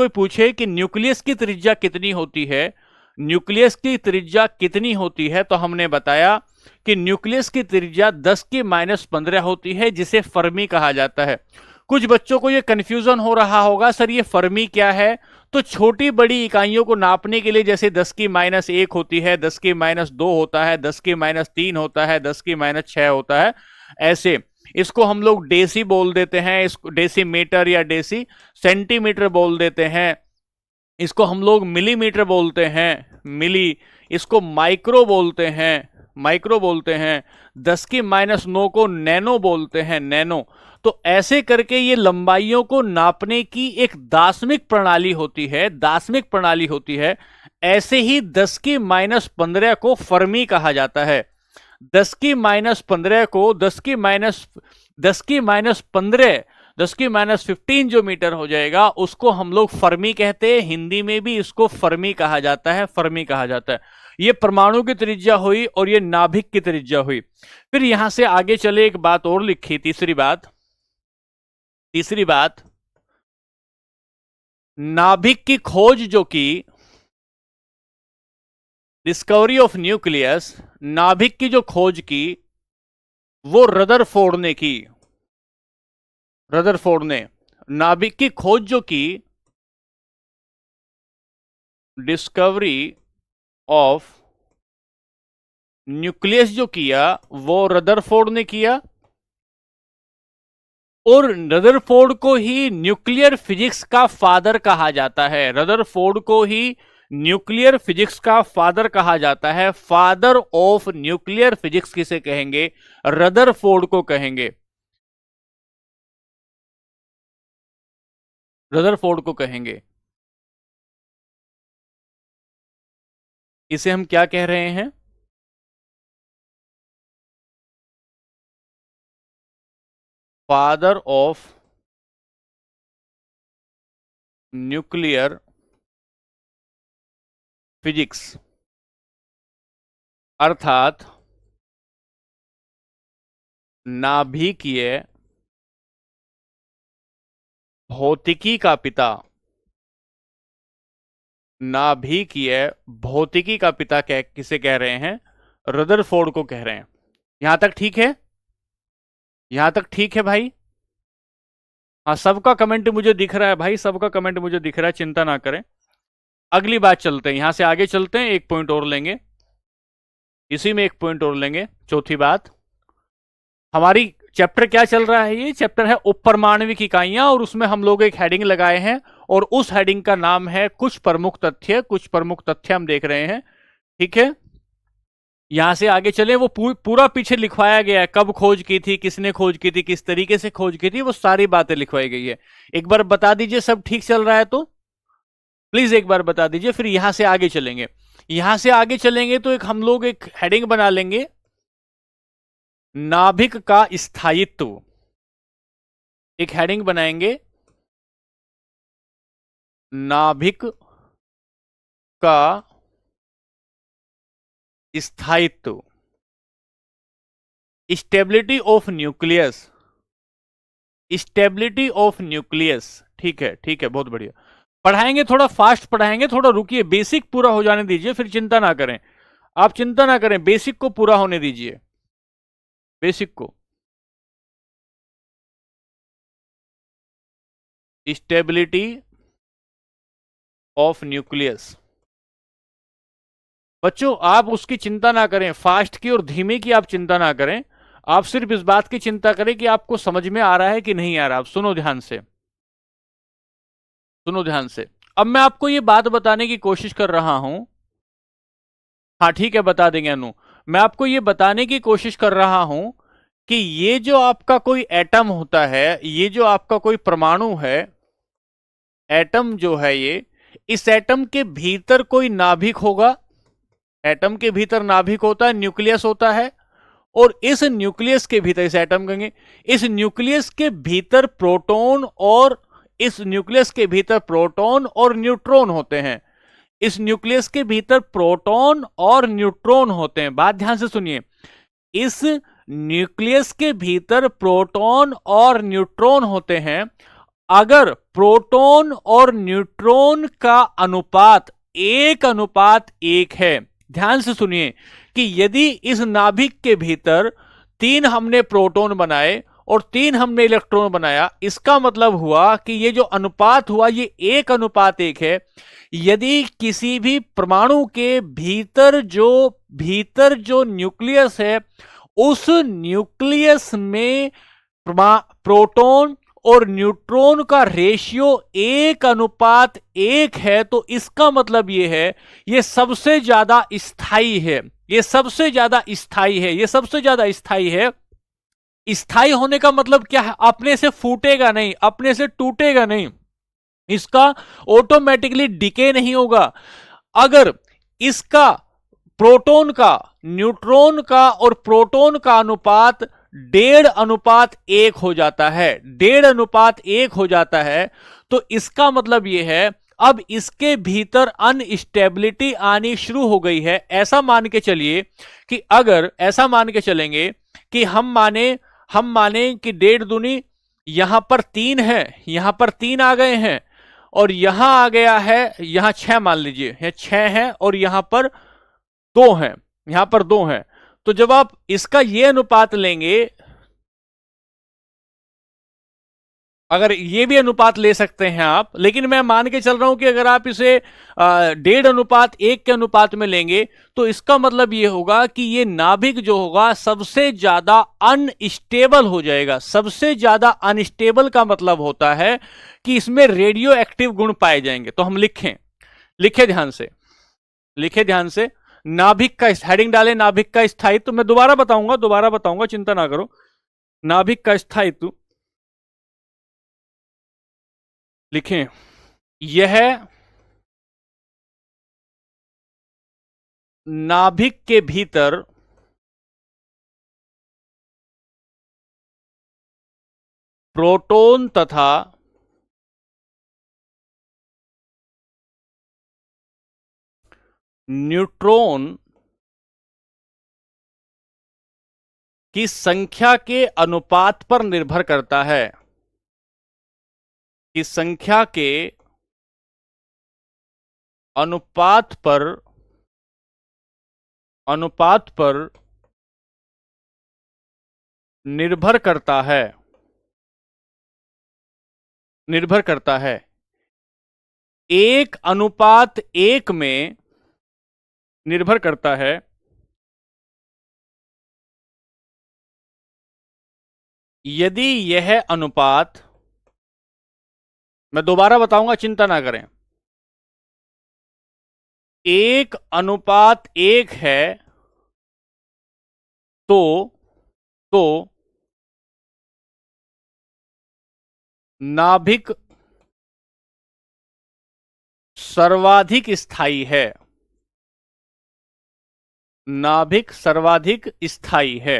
पूछे कि न्यूक्लियस की त्रिज्या कितनी होती है, न्यूक्लियस की त्रिज्या कितनी होती है, तो हमने बताया कि न्यूक्लियस की त्रिज्या 10 की -15 होती है, जिसे फर्मी कहा जाता है। कुछ बच्चों को यह कंफ्यूजन हो रहा होगा, सर ये फर्मी क्या है? तो छोटी बड़ी इकाइयों को नापने के लिए, जैसे 10 की -1 होती है, 10 की -2 होता है, 10 की -3 होता है, 10 की -6 होता है, ऐसे इसको हम लोग डेसी बोल देते हैं, इसको डेसीमीटर या डेसी सेंटीमीटर बोल देते हैं, इसको हम लोग मिलीमीटर बोलते हैं, मिली, इसको माइक्रो बोलते हैं, माइक्रो बोलते हैं, 10 की -9 को नैनो बोलते हैं, नैनो। तो ऐसे करके ये लंबाइयों को नापने की एक दार्शनिक प्रणाली होती है, दार्शनिक प्रणाली होती है। ऐसे ही 10 की -15 को फर्मी कहा जाता है। 10 की -15 को 10 की -15, 10 की -15 जो मीटर हो जाएगा, उसको हम लोग फर्मी कहते हैं। हिंदी में भी इसको फर्मी कहा जाता है, फर्मी कहा जाता है। ये परमाणु की त्रिज्या हुई और ये नाभिक की त्रिज्या हुई। फिर यहां से आगे चले, एक बात और लिखी, तीसरी बात, तीसरी बात, नाभिक की खोज जो की, डिस्कवरी ऑफ न्यूक्लियस, नाभिक की जो खोज की, वो रदरफोर्ड ने की। रदरफोर्ड ने नाभिक की खोज जो की, डिस्कवरी ऑफ न्यूक्लियस जो किया, वो रदरफोर्ड ने किया। और रदरफोर्ड को ही न्यूक्लियर फिजिक्स का फादर कहा जाता है, रदरफोर्ड को ही न्यूक्लियर फिजिक्स का फादर कहा जाता है। फादर ऑफ न्यूक्लियर फिजिक्स किसे कहेंगे? रदरफोर्ड को कहेंगे, रदरफोर्ड को कहेंगे। इसे हम क्या कह रहे हैं? फादर ऑफ न्यूक्लियर फिजिक्स, अर्थात नाभिकीय भौतिकी का पिता, नाभिकीय भौतिकी का पिता किसे कह रहे हैं? रदरफोर्ड को कह रहे हैं। यहां तक ठीक है? यहां तक ठीक है भाई? हाँ, सबका कमेंट मुझे दिख रहा है भाई, सबका कमेंट मुझे दिख रहा है, चिंता ना करें। अगली बात चलते हैं, यहां से आगे चलते हैं, एक पॉइंट और लेंगे, इसी में एक पॉइंट और लेंगे। चौथी बात, हमारी चैप्टर क्या चल रहा है, ये चैप्टर है उपपरमाणविक इकाइयां, और उसमें हम लोग एक हेडिंग लगाए हैं, और उस हेडिंग का नाम है कुछ प्रमुख तथ्य। कुछ प्रमुख तथ्य हम देख रहे हैं, ठीक है। यहां से आगे चले, वो पूरा पीछे लिखवाया गया है, कब खोज की थी, किसने खोज की थी, किस तरीके से खोज की थी, वो सारी बातें लिखवाई गई है। एक बार बता दीजिए सब ठीक चल रहा है तो प्लीज एक बार बता दीजिए, फिर यहां से आगे चलेंगे। यहां से आगे चलेंगे तो एक हम लोग एक हेडिंग बना लेंगे, नाभिक का स्थायित्व। एक हेडिंग बनाएंगे, नाभिक का स्थायित्व, stability of nucleus, stability of nucleus. ठीक है, ठीक है, बहुत बढ़िया। पढ़ाएंगे, थोड़ा फास्ट पढ़ाएंगे, थोड़ा रुकिए, बेसिक पूरा हो जाने दीजिए, फिर चिंता ना करें। आप चिंता ना करें, बेसिक को पूरा होने दीजिए, बेसिक को। Stability of nucleus. बच्चों आप उसकी चिंता ना करें, फास्ट की और धीमे की आप चिंता ना करें। आप सिर्फ इस बात की चिंता करें कि आपको समझ में आ रहा है कि नहीं आ रहा। आप सुनो ध्यान से, सुनो ध्यान से। अब मैं आपको ये बात बताने की कोशिश कर रहा हूं, हाँ ठीक है, बता देंगे अनु। मैं आपको ये बताने की कोशिश कर रहा हूं कि ये जो आपका कोई एटम होता है, ये जो आपका कोई परमाणु है, एटम जो है ये, इस एटम के भीतर कोई नाभिक होगा। एटम के भीतर नाभिक होता है, न्यूक्लियस होता है, और इस न्यूक्लियस के भीतर, इस एटम कहेंगे, इस न्यूक्लियस के भीतर प्रोटॉन और इस न्यूक्लियस के भीतर प्रोटॉन और न्यूट्रॉन होते हैं। इस न्यूक्लियस के भीतर प्रोटॉन और न्यूट्रॉन होते हैं। बात ध्यान से सुनिए, इस न्यूक्लियस के भीतर प्रोटॉन और न्यूट्रॉन होते हैं। अगर प्रोटॉन और न्यूट्रॉन का अनुपात 1:1 है, ध्यान से सुनिए, कि यदि इस नाभिक के भीतर 3 हमने प्रोटॉन बनाए और 3 हमने इलेक्ट्रॉन बनाया, इसका मतलब हुआ कि ये जो अनुपात हुआ ये 1:1 है। यदि किसी भी परमाणु के भीतर जो न्यूक्लियस है, उस न्यूक्लियस में प्रोटॉन और न्यूट्रॉन का रेशियो 1:1 है, तो इसका मतलब यह है ये सबसे ज्यादा स्थायी है, ये सबसे ज्यादा स्थायी है, ये सबसे ज्यादा स्थायी है। स्थायी होने का मतलब क्या है? अपने से फूटेगा नहीं, अपने से टूटेगा नहीं, इसका ऑटोमेटिकली डिके नहीं होगा। अगर इसका प्रोटॉन का, न्यूट्रॉन का और प्रोटॉन का अनुपात 1:1 हो जाता है, 1:1 हो जाता है, तो इसका मतलब यह है अब इसके भीतर अनस्टेबिलिटी आनी शुरू हो गई है। ऐसा मान के चलिए कि अगर ऐसा मान के चलेंगे कि हम माने कि 1.5 यहां पर 3 है, यहां पर 3 आ गए हैं, और यहां आ गया है, यहां 6 मान लीजिए, यहां 6 है और यहां पर 2 है, यहां पर 2 है। तो जब आप इसका ये अनुपात लेंगे, अगर ये भी अनुपात ले सकते हैं आप, लेकिन मैं मान के चल रहा हूं कि अगर आप इसे 1:1 के अनुपात में लेंगे, तो इसका मतलब ये होगा कि ये नाभिक जो होगा सबसे ज्यादा अनस्टेबल हो जाएगा। सबसे ज्यादा अनस्टेबल का मतलब होता है कि इसमें रेडियो एक्टिव गुण पाए जाएंगे। तो हम लिखे ध्यान से, लिखे ध्यान से, नाभिक का हेडिंग डाले, नाभिक का स्थायित्व। मैं दोबारा बताऊंगा, चिंता ना करो। नाभिक का स्थायित्व लिखें, यह नाभिक के भीतर प्रोटॉन तथा न्यूट्रॉन की संख्या के अनुपात पर निर्भर करता है, कि संख्या के अनुपात पर निर्भर करता है। निर्भर करता है, 1:1 में निर्भर करता है यदि यह अनुपात, मैं दोबारा बताऊंगा, चिंता ना करें, 1:1 है तो तो नाभिक सर्वाधिक स्थायी है। नाभिक सर्वाधिक स्थायी है।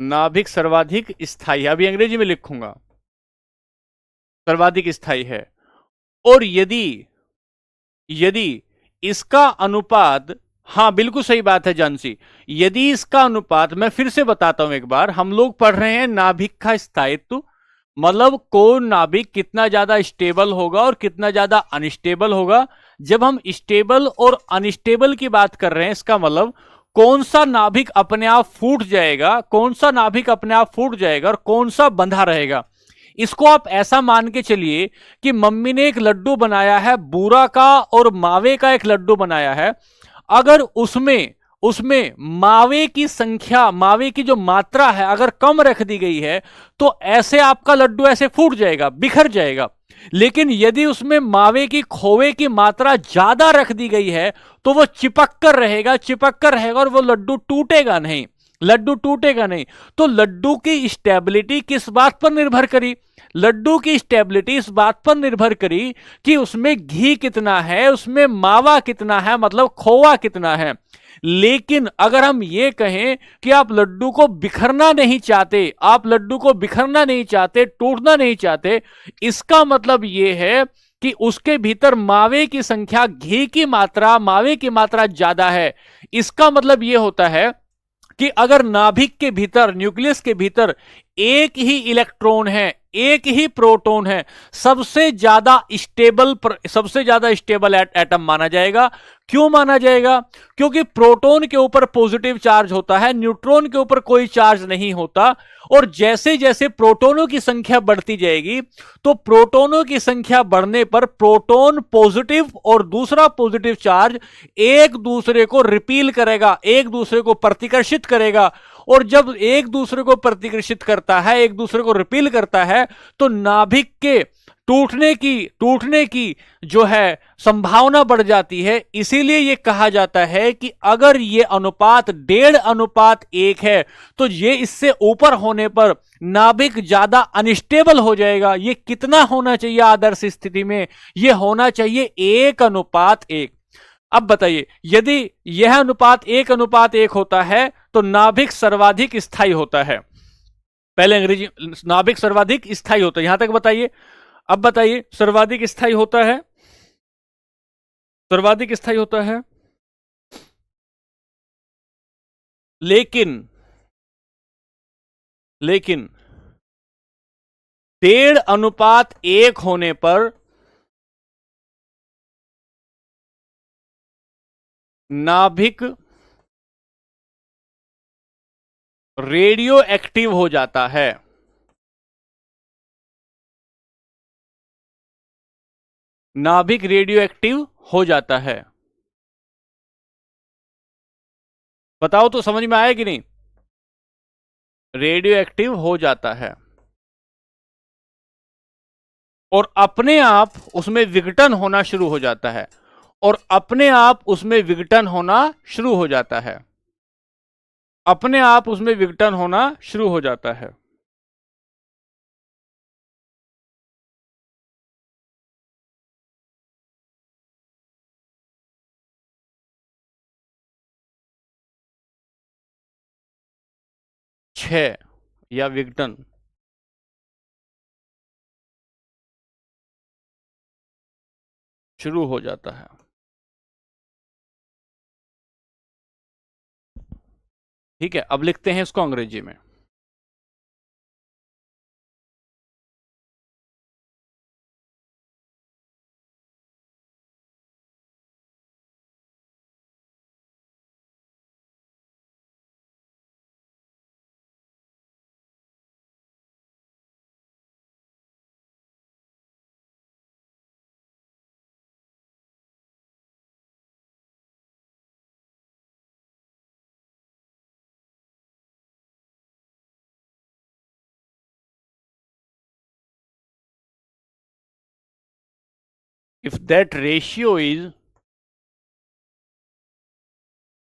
नाभिक सर्वाधिक स्थायी, अभी अंग्रेजी में लिखूंगा, सर्वाधिक स्थायी है। और यदि यदि इसका अनुपात, हां बिल्कुल सही बात है जानसी, यदि इसका अनुपात, मैं फिर से बताता हूं एक बार, हम लोग पढ़ रहे हैं नाभिक का स्थायित्व, मतलब कौन नाभिक कितना ज्यादा स्टेबल होगा और कितना ज्यादा अनस्टेबल होगा। जब हम स्टेबल और अनस्टेबल की बात कर रहे हैं, इसका मतलब कौन सा नाभिक अपने आप फूट जाएगा, कौन सा नाभिक अपने आप फूट जाएगा और कौन सा बंधा रहेगा। इसको आप ऐसा मान के चलिए कि मम्मी ने एक लड्डू बनाया है, बूरा का और मावे का एक लड्डू बनाया है। अगर उसमें उसमें मावे की संख्या, मावे की जो मात्रा है अगर कम रख दी गई है, तो ऐसे आपका लड्डू ऐसे फूट जाएगा, बिखर जाएगा। लेकिन यदि उसमें मावे की, खोवे की मात्रा ज्यादा रख दी गई है, तो वो चिपक कर रहेगा, चिपक कर रहेगा और वो लड्डू टूटेगा नहीं, लड्डू टूटेगा नहीं। तो लड्डू की स्टेबिलिटी किस बात पर निर्भर करी? लड्डू की स्टेबिलिटी इस बात पर निर्भर करी कि उसमें घी कितना है, उसमें मावा कितना है, मतलब खोवा कितना है। लेकिन अगर हम ये कहें कि आप लड्डू को बिखरना नहीं चाहते, आप लड्डू को बिखरना नहीं चाहते, टूटना नहीं चाहते, इसका मतलब ये है कि उसके भीतर मावे की संख्या, घी की मात्रा, मावे की मात्रा ज्यादा है। इसका मतलब यह होता है कि अगर नाभिक के भीतर, न्यूक्लियस के भीतर एक ही इलेक्ट्रॉन है, एक ही प्रोटॉन है, सबसे ज्यादा स्टेबल एटम माना जाएगा। क्यों माना जाएगा? क्योंकि प्रोटॉन के ऊपर पॉजिटिव चार्ज होता है, न्यूट्रॉन के ऊपर कोई चार्ज नहीं होता। और जैसे जैसे प्रोटॉनों की संख्या बढ़ती जाएगी, तो प्रोटॉनों की संख्या बढ़ने पर प्रोटॉन पॉजिटिव और दूसरा पॉजिटिव चार्ज एक दूसरे को रिपील करेगा, एक दूसरे को प्रतिकर्षित करेगा। और जब एक दूसरे को प्रतिकर्षित करता है, एक दूसरे को रिपील करता है, तो नाभिक के टूटने की जो है संभावना बढ़ जाती है। इसीलिए यह कहा जाता है कि अगर यह अनुपात 1.5:1 है, तो यह इससे ऊपर होने पर नाभिक ज्यादा अनस्टेबल हो जाएगा। यह कितना होना चाहिए आदर्श स्थिति में? यह होना चाहिए 1:1। अब बताइए, यदि यह अनुपात 1:1 होता है, तो नाभिक सर्वाधिक स्थायी होता है। पहले अंग्रेजी, नाभिक सर्वाधिक स्थायी होता है, यहां तक बताइए। अब बताइए, सर्वाधिक स्थायी होता है, सर्वाधिक स्थायी होता है, लेकिन लेकिन 1:1 होने पर नाभिक रेडियो एक्टिव हो जाता है। नाभिक रेडियो एक्टिव हो जाता है। बताओ तो समझ में आया कि नहीं? रेडियो एक्टिव हो जाता है और अपने आप उसमें विघटन होना शुरू हो जाता है, और अपने आप उसमें विघटन होना शुरू हो जाता है, अपने आप उसमें विघटन होना शुरू हो जाता है। क्षय या विघटन शुरू हो जाता है। ठीक है, अब लिखते हैं इसको अंग्रेजी में। if that ratio is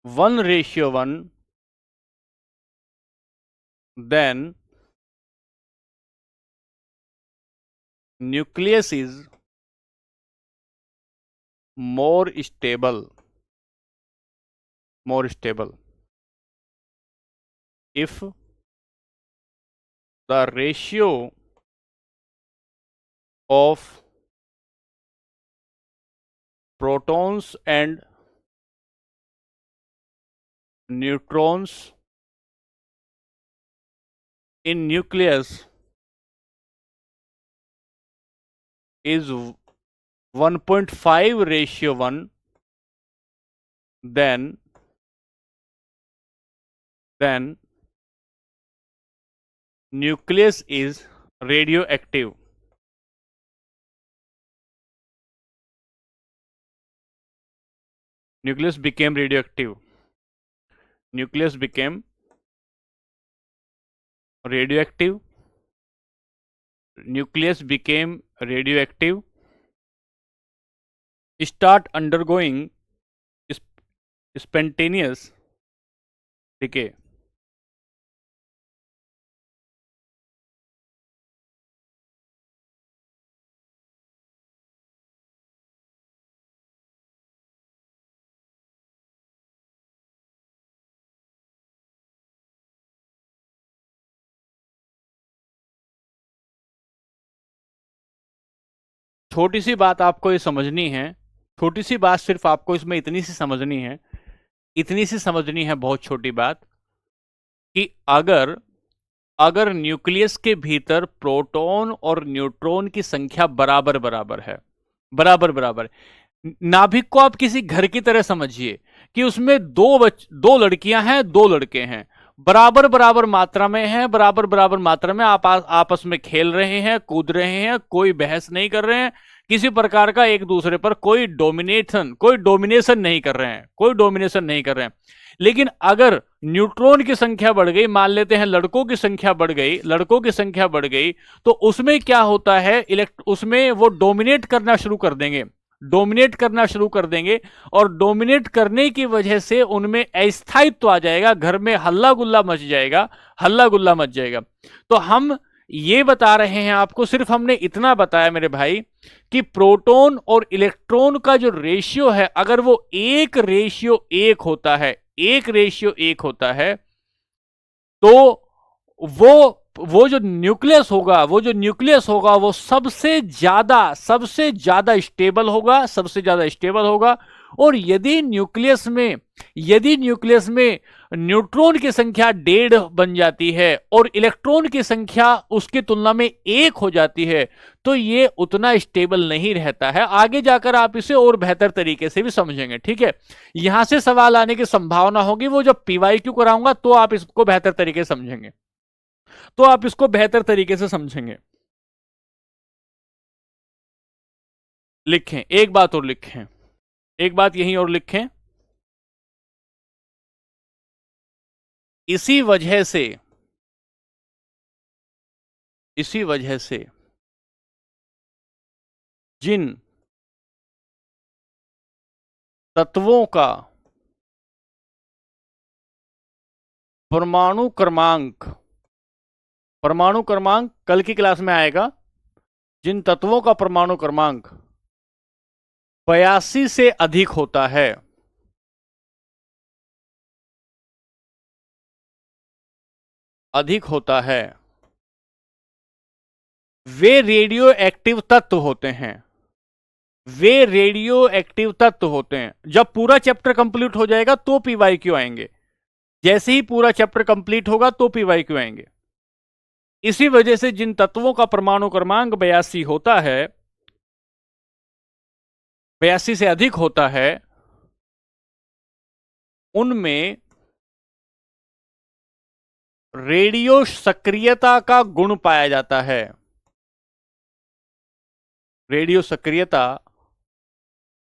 1:1, then nucleus is more stable. If the ratio of protons and neutrons in nucleus is 1.5:1, then nucleus is radioactive. Nucleus became radioactive. Nucleus became radioactive. Nucleus became radioactive. Start undergoing spontaneous decay. छोटी सी बात आपको ये समझनी है, छोटी सी बात सिर्फ आपको इसमें इतनी सी समझनी है, बहुत छोटी बात, कि अगर न्यूक्लियस के भीतर प्रोटॉन और न्यूट्रॉन की संख्या बराबर बराबर है, नाभिक को आप किसी घर की तरह समझिए कि उसमें दो लड़कियां हैं, दो लड़के हैं, बराबर बराबर मात्रा में हैं, बराबर बराबर मात्रा में आप आपस में खेल रहे हैं, कूद रहे हैं, कोई बहस नहीं कर रहे हैं, किसी प्रकार का एक दूसरे पर कोई डोमिनेशन नहीं कर रहे हैं। लेकिन अगर न्यूट्रॉन की संख्या बढ़ गई, मान लेते हैं लड़कों की संख्या बढ़ गई, तो उसमें क्या होता है, उसमें वो डोमिनेट करना शुरू कर देंगे, और डोमिनेट करने की वजह से उनमें अस्थायित्व आ जाएगा, घर में हल्ला गुल्ला मच जाएगा। तो हम ये बता रहे हैं आपको, सिर्फ हमने इतना बताया मेरे भाई कि प्रोटॉन और इलेक्ट्रॉन का जो रेशियो है, अगर वो 1:1 होता है, तो वो जो न्यूक्लियस होगा वो सबसे ज्यादा स्टेबल होगा। और यदि न्यूक्लियस में न्यूट्रॉन की संख्या 1.5 बन जाती है और इलेक्ट्रॉन की संख्या उसकी तुलना में 1 हो जाती है, तो ये उतना स्टेबल नहीं रहता है। आगे जाकर आप इसे और बेहतर तरीके से भी समझेंगे, ठीक है। यहां से सवाल आने की संभावना होगी, वो जब पीवाईक्यू कराऊंगा तो आप इसको बेहतर तरीके से समझेंगे। लिखें, एक बात यहीं और लिखें, इसी वजह से जिन तत्वों का परमाणु क्रमांक कल की क्लास में आएगा, जिन तत्वों का परमाणु क्रमांक 82 से अधिक होता है, वे रेडियो एक्टिव तत्व होते हैं। जब पूरा चैप्टर कंप्लीट हो जाएगा तो पीवाईक्यू आएंगे, जैसे ही पूरा चैप्टर कंप्लीट होगा तो पीवाईक्यू आएंगे। इसी वजह से जिन तत्वों का परमाणु क्रमांक 82 से अधिक होता है, उनमें रेडियो सक्रियता का गुण पाया जाता है। रेडियो सक्रियता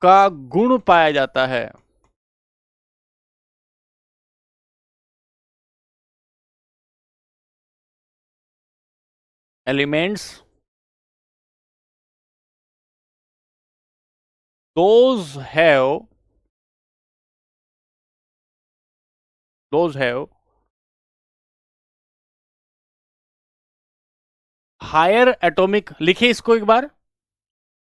का गुण पाया जाता है। Elements those have higher atomic, लिखिए इसको एक बार।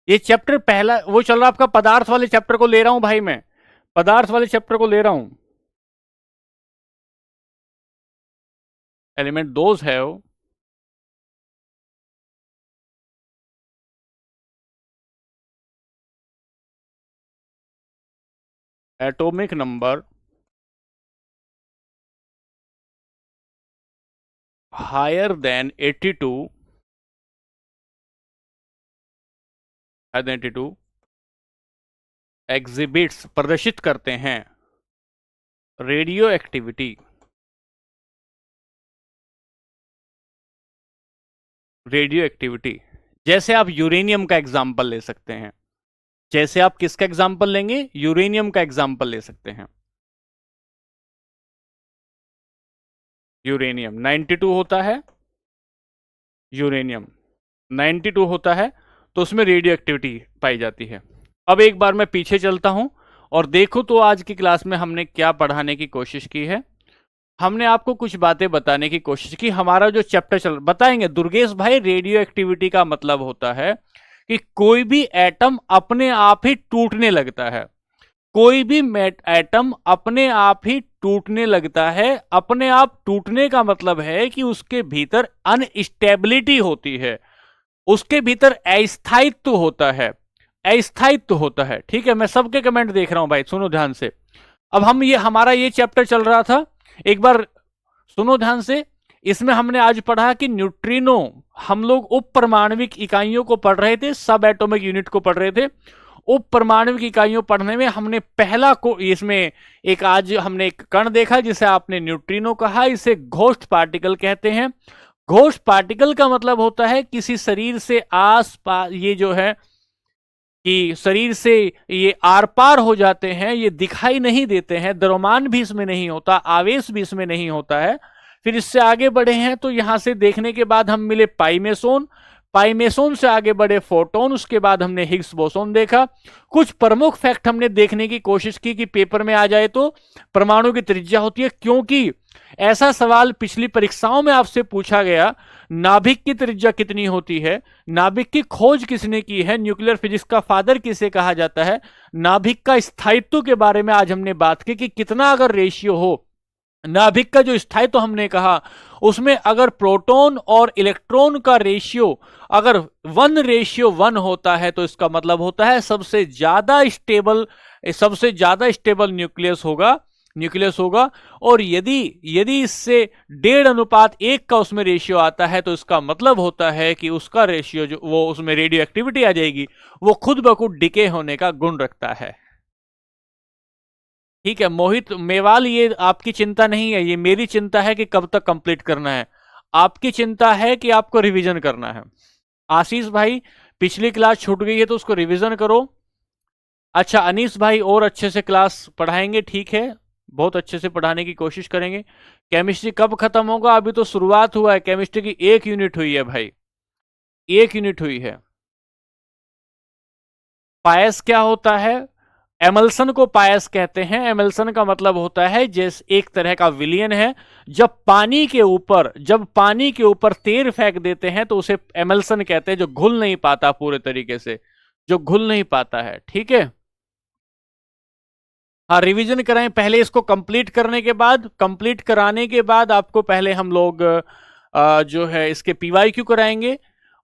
ये चैप्टर पहला वो चल रहा है आपका, पदार्थ वाले चैप्टर को ले रहा हूं भाई मैं, पदार्थ वाले चैप्टर को ले रहा हूं। Element those have atomic number higher than 82 exhibits प्रदर्शित करते हैं रेडियो एक्टिविटी जैसे आप यूरेनियम का एग्जाम्पल ले सकते हैं। जैसे आप किसका एग्जाम्पल लेंगे? यूरेनियम का एग्जाम्पल ले सकते हैं। यूरेनियम 92 होता है, यूरेनियम 92 होता है, तो उसमें रेडियो एक्टिविटी पाई जाती है। अब एक बार मैं पीछे चलता हूं और देखो तो आज की क्लास में हमने क्या पढ़ाने की कोशिश की है। हमने आपको कुछ बातें बताने की कोशिश की। हमारा जो चैप्टर चल बताएंगे दुर्गेश भाई, रेडियो एक्टिविटी का मतलब होता है कि कोई भी एटम अपने आप ही टूटने लगता है। कोई भी एटम अपने आप ही टूटने लगता है। अपने आप टूटने का मतलब है कि उसके भीतर अनस्टेबिलिटी होती है, उसके भीतर अस्थायित्व होता है, अस्थायित्व होता है। ठीक है, मैं सबके कमेंट देख रहा हूं भाई, सुनो ध्यान से। अब हम ये हमारा ये चैप्टर चल रहा था, एक बार सुनो ध्यान से। इसमें हमने आज पढ़ा कि न्यूट्रिनो, हम लोग उप परमाणविक इकाइयों को पढ़ रहे थे, सब एटॉमिक यूनिट को पढ़ रहे थे। उप परमाणविक इकाइयों पढ़ने में हमने पहला को इसमें एक आज हमने एक कण देखा जिसे आपने न्यूट्रिनो कहा, इसे घोस्ट पार्टिकल कहते हैं। घोस्ट पार्टिकल का मतलब होता है किसी शरीर से आस पास, ये जो है कि शरीर से ये आर पार हो जाते हैं, ये दिखाई नहीं देते हैं, द्रव्यमान भी इसमें नहीं होता, आवेश भी इसमें नहीं होता है। फिर इससे आगे बढ़े हैं तो यहां से देखने के बाद हम मिले पाइमेसोन, पाइमेसोन से आगे बढ़े फोटोन, उसके बाद हमने हिग्स बोसोन देखा। कुछ प्रमुख फैक्ट हमने देखने की कोशिश की कि पेपर में आ जाए तो परमाणु की त्रिज्या होती है, क्योंकि ऐसा सवाल पिछली परीक्षाओं में आपसे पूछा गया, नाभिक की त्रिज्या कितनी होती है, नाभिक की खोज किसने की है, न्यूक्लियर फिजिक्स का फादर किसे कहा जाता है, नाभिक का स्थायित्व के बारे में आज हमने बात की कि कितना अगर रेशियो हो, नाभिक का जो स्थायित्व हमने कहा उसमें अगर प्रोटॉन और इलेक्ट्रॉन का रेशियो अगर 1:1 होता है तो इसका मतलब होता है सबसे ज्यादा स्टेबल न्यूक्लियस होगा। और यदि इससे 1.5:1 का उसमें रेशियो आता है तो इसका मतलब होता है कि उसका रेशियो जो वो उसमें रेडियो एक्टिविटी आ जाएगी, वो खुद ब खुद डिके होने का गुण रखता है। ठीक है मोहित मेवाल, ये आपकी चिंता नहीं है, ये मेरी चिंता है कि कब तक कंप्लीट करना है। आपकी चिंता है कि आपको रिवीजन करना है। आशीष भाई, पिछली क्लास छूट गई है तो उसको रिवीजन करो। अच्छा अनीस भाई और अच्छे से क्लास पढ़ाएंगे, ठीक है, बहुत अच्छे से पढ़ाने की कोशिश करेंगे। केमिस्ट्री कब खत्म होगा? अभी तो शुरुआत हुआ है, केमिस्ट्री की 1 यूनिट हुई है भाई, 1 यूनिट हुई है। पायस क्या होता है? एमल्सन को पायस कहते हैं। एमल्सन का मतलब होता है जैसे एक तरह का विलियन है, जब पानी के ऊपर तेल फेंक देते हैं तो उसे एमल्सन कहते हैं, जो घुल नहीं पाता पूरे तरीके से, जो घुल नहीं पाता है। ठीक है, हाँ रिवीजन कराएं पहले इसको, कंप्लीट कराने के बाद आपको पहले हम लोग जो है इसके पीवाईक्यू कराएंगे,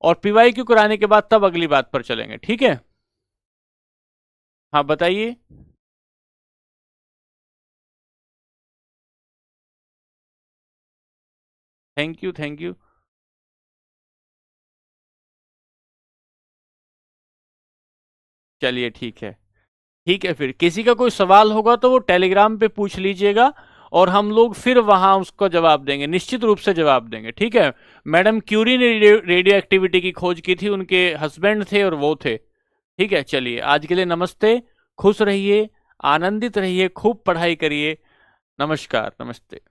और पीवाईक्यू कराने के बाद तब अगली बात पर चलेंगे। ठीक है, हाँ बताइए। Thank you, thank you. चलिए ठीक है, ठीक है, फिर किसी का कोई सवाल होगा तो वो टेलीग्राम पे पूछ लीजिएगा और हम लोग फिर वहां उसको जवाब देंगे, निश्चित रूप से जवाब देंगे। ठीक है, मैडम क्यूरी ने रेडियो एक्टिविटी की खोज की थी, उनके हस्बैंड थे और वो थे। ठीक है, चलिए आज के लिए नमस्ते, खुश रहिए, आनंदित रहिए, खूब पढ़ाई करिए। नमस्कार, नमस्ते।